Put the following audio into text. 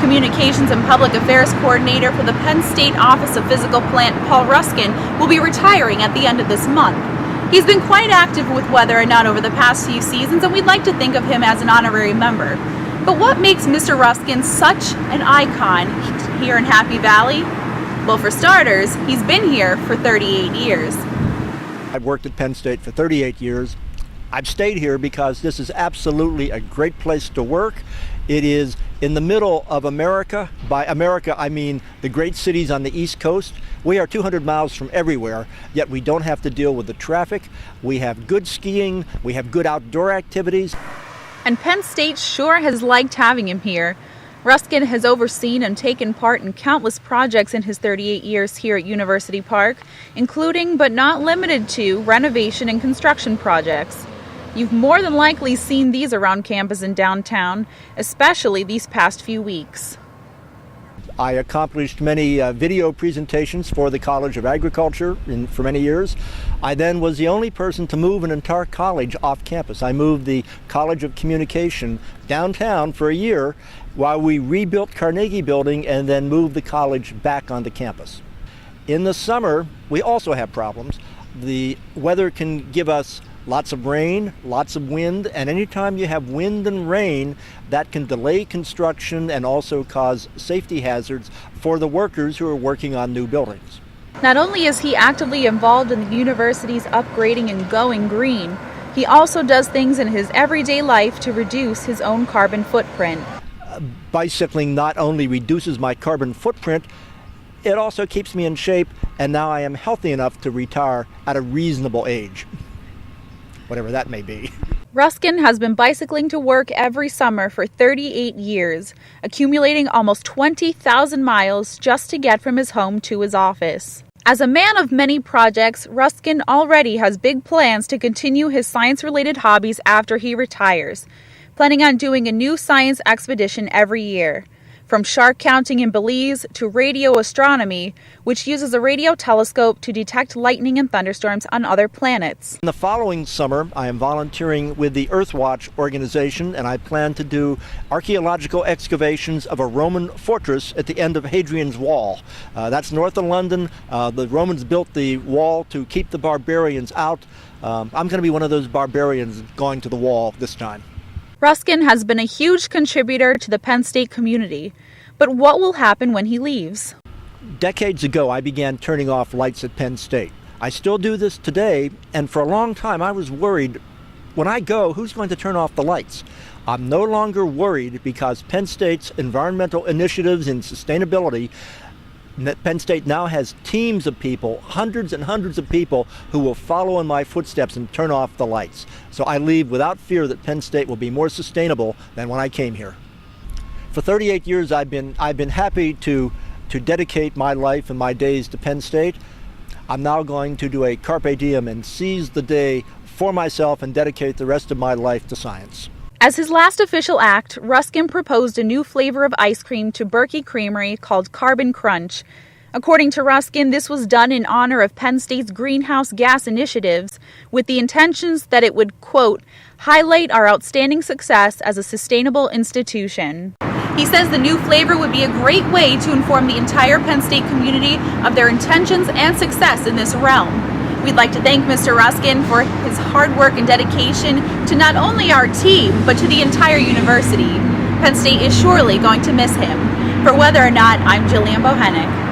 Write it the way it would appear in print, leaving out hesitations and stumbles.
Communications and Public Affairs Coordinator for the Penn State Office of Physical Plant, Paul Ruskin, will be retiring at the end of this month. He's been quite active with Whether or Not over the past few seasons, and we'd like to think of him as an honorary member. But what makes Mr. Ruskin such an icon here in Happy Valley? Well, for starters, he's been here for 38 years. I've worked at Penn State for 38 years. I've stayed here because this is absolutely a great place to work. It is in the middle of America. By America, I mean the great cities on the East Coast. We are 200 miles from everywhere, yet we don't have to deal with the traffic. We have good skiing, we have good outdoor activities. And Penn State sure has liked having him here. Ruskin has overseen and taken part in countless projects in his 38 years here at University Park, including but not limited to renovation and construction projects. You've more than likely seen these around campus and downtown, especially these past few weeks. I accomplished many video presentations for the College of Agriculture for many years. I then was the only person to move an entire college off campus. I moved the College of Communication downtown for a year while we rebuilt Carnegie Building and then moved the college back onto campus. In the summer, we also have problems. The weather can give us lots of rain, lots of wind, and anytime you have wind and rain, that can delay construction and also cause safety hazards for the workers who are working on new buildings. Not only is he actively involved in the university's upgrading and going green, he also does things in his everyday life to reduce his own carbon footprint. Bicycling not only reduces my carbon footprint, it also keeps me in shape, and now I am healthy enough to retire at a reasonable age. Whatever that may be. Ruskin has been bicycling to work every summer for 38 years, accumulating almost 20,000 miles just to get from his home to his office. As a man of many projects, Ruskin already has big plans to continue his science-related hobbies after he retires, planning on doing a new science expedition every year. From shark counting in Belize to radio astronomy, which uses a radio telescope to detect lightning and thunderstorms on other planets. In the following summer, I am volunteering with the Earthwatch organization, and I plan to do archaeological excavations of a Roman fortress at the end of Hadrian's Wall. That's north of London. The Romans built the wall to keep the barbarians out. I'm going to be one of those barbarians going to the wall this time. Ruskin has been a huge contributor to the Penn State community, but what will happen when he leaves? Decades ago, I began turning off lights at Penn State. I still do this today, and for a long time I was worried, when I go, who's going to turn off the lights? I'm no longer worried because Penn State's environmental initiatives in sustainability, Penn State now has teams of people, hundreds and hundreds of people who will follow in my footsteps and turn off the lights. So I leave without fear that Penn State will be more sustainable than when I came here. For 38 years I've been happy to dedicate my life and my days to Penn State. I'm now going to do a carpe diem and seize the day for myself and dedicate the rest of my life to science. As his last official act, Ruskin proposed a new flavor of ice cream to Berkey Creamery called Carbon Crunch. According to Ruskin, this was done in honor of Penn State's greenhouse gas initiatives, with the intentions that it would, quote, highlight our outstanding success as a sustainable institution. He says the new flavor would be a great way to inform the entire Penn State community of their intentions and success in this realm. We'd like to thank Mr. Ruskin for his hard work and dedication to not only our team, but to the entire university. Penn State is surely going to miss him. For Whether or Not, I'm Jillian Bohenek.